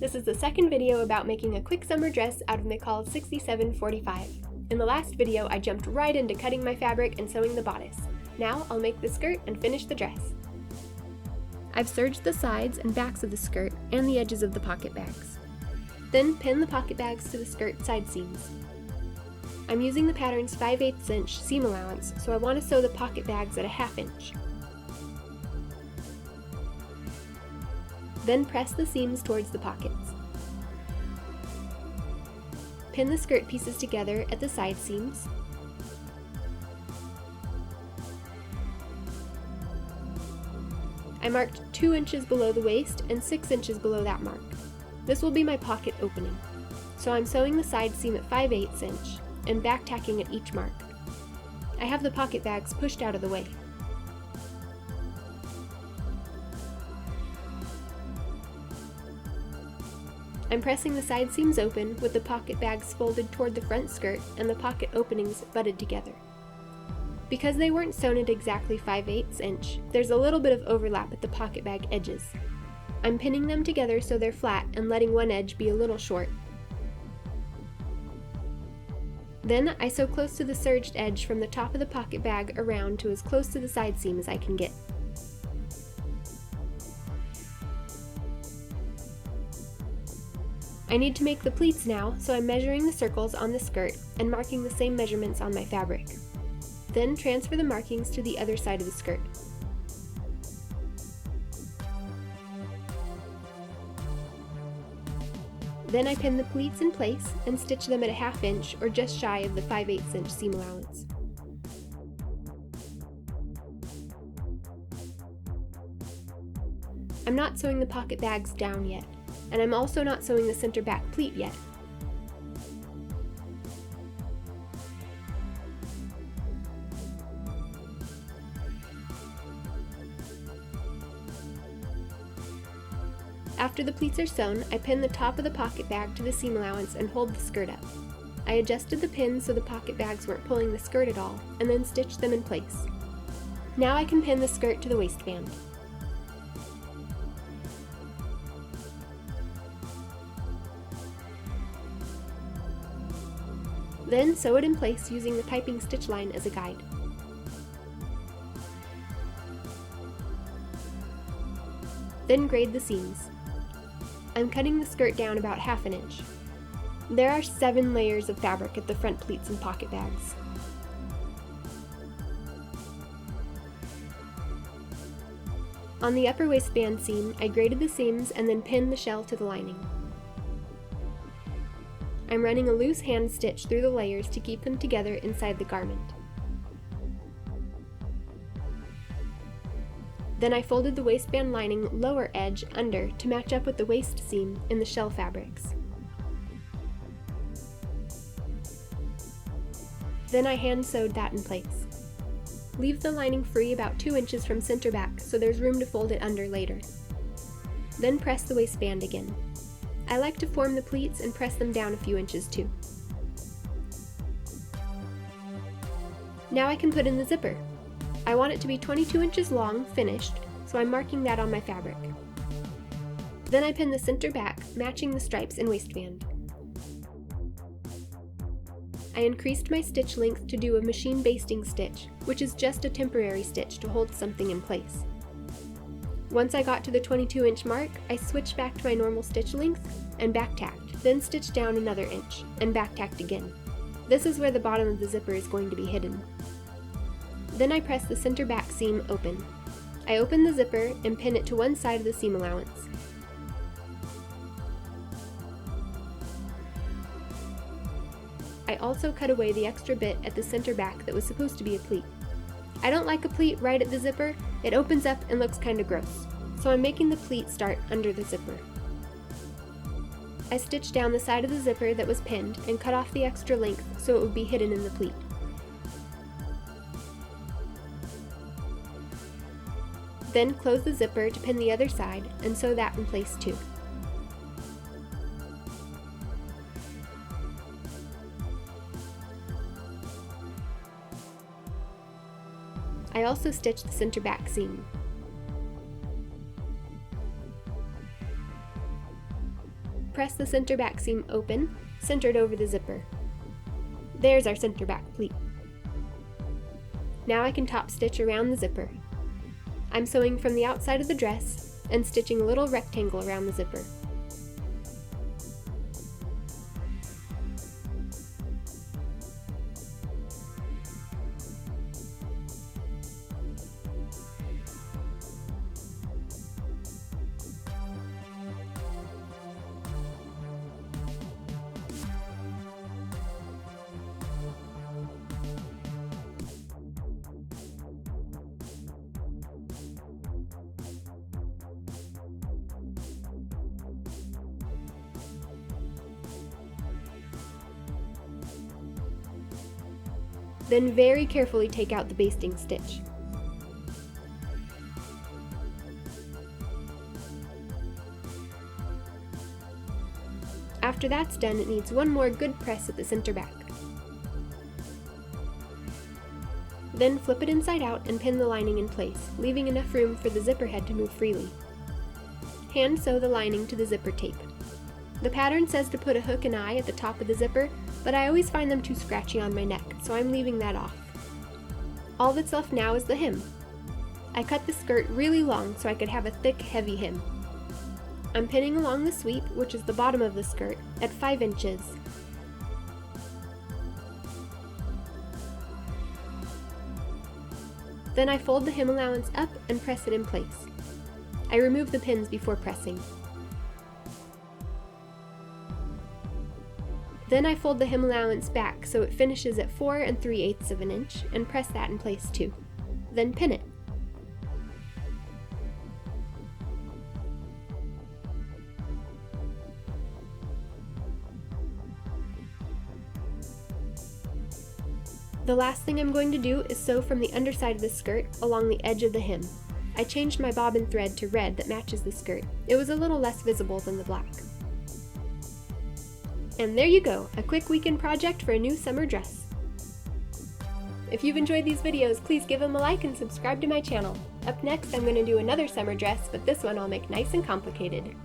This is the second video about making a quick summer dress out of McCall's 6745. In the last video, I jumped right into cutting my fabric and sewing the bodice. Now I'll make the skirt and finish the dress. I've serged the sides and backs of the skirt and the edges of the pocket bags. Then pin the pocket bags to the skirt side seams. I'm using the pattern's 5/8 inch seam allowance, so I want to sew the pocket bags at a 1/2 inch. Then press the seams towards the pockets. Pin the skirt pieces together at the side seams. I marked 2 inches below the waist and 6 inches below that mark. This will be my pocket opening. So I'm sewing the side seam at 5/8 inch and back tacking at each mark. I have the pocket bags pushed out of the way. I'm pressing the side seams open with the pocket bags folded toward the front skirt and the pocket openings butted together. Because they weren't sewn at exactly 5/8 inch, there's a little bit of overlap at the pocket bag edges. I'm pinning them together so they're flat and letting one edge be a little short. Then I sew close to the serged edge from the top of the pocket bag around to as close to the side seam as I can get. I need to make the pleats now, so I'm measuring the circles on the skirt and marking the same measurements on my fabric. Then transfer the markings to the other side of the skirt. Then I pin the pleats in place and stitch them at a 1/2 inch or just shy of the 5/8 inch seam allowance. I'm not sewing the pocket bags down yet, and I'm also not sewing the center back pleat yet. After the pleats are sewn, I pin the top of the pocket bag to the seam allowance and hold the skirt up. I adjusted the pin so the pocket bags weren't pulling the skirt at all, and then stitched them in place. Now I can pin the skirt to the waistband. Then sew it in place using the piping stitch line as a guide. Then grade the seams. I'm cutting the skirt down about 1/2 inch. There are 7 layers of fabric at the front pleats and pocket bags. On the upper waistband seam, I graded the seams and then pinned the shell to the lining. I'm running a loose hand stitch through the layers to keep them together inside the garment. Then I folded the waistband lining lower edge under to match up with the waist seam in the shell fabrics. Then I hand sewed that in place. Leave the lining free about 2 inches from center back so there's room to fold it under later. Then press the waistband again. I like to form the pleats and press them down a few inches too. Now I can put in the zipper. I want it to be 22 inches long, finished, so I'm marking that on my fabric. Then I pin the center back, matching the stripes and waistband. I increased my stitch length to do a machine basting stitch, which is just a temporary stitch to hold something in place. Once I got to the 22 inch mark, I switched back to my normal stitch length and back tacked, then stitched down another inch, and back tacked again. This is where the bottom of the zipper is going to be hidden. Then I press the center back seam open. I open the zipper and pin it to one side of the seam allowance. I also cut away the extra bit at the center back that was supposed to be a pleat. I don't like a pleat right at the zipper, it opens up and looks kinda gross, so I'm making the pleat start under the zipper. I stitched down the side of the zipper that was pinned and cut off the extra length so it would be hidden in the pleat. Then close the zipper to pin the other side and sew that in place too. I also stitched the center back seam. press the center back seam open, centered over the zipper. There's our center back pleat. Now I can top stitch around the zipper. I'm sewing from the outside of the dress and stitching a little rectangle around the zipper. Then very carefully take out the basting stitch. After that's done, it needs one more good press at the center back. Then flip it inside out and pin the lining in place, leaving enough room for the zipper head to move freely. Hand sew the lining to the zipper tape. The pattern says to put a hook and eye at the top of the zipper, but I always find them too scratchy on my neck, so I'm leaving that off. All that's left now is the hem. I cut the skirt really long so I could have a thick, heavy hem. I'm pinning along the sweep, which is the bottom of the skirt, at 5 inches. Then I fold the hem allowance up and press it in place. I remove the pins before pressing. Then I fold the hem allowance back so it finishes at 4 3/8 of an inch and press that in place too. Then pin it. The last thing I'm going to do is sew from the underside of the skirt along the edge of the hem. I changed my bobbin thread to red that matches the skirt. It was a little less visible than the black. And there you go, a quick weekend project for a new summer dress. If you've enjoyed these videos, please give them a like and subscribe to my channel. Up next, I'm going to do another summer dress, but this one I'll make nice and complicated.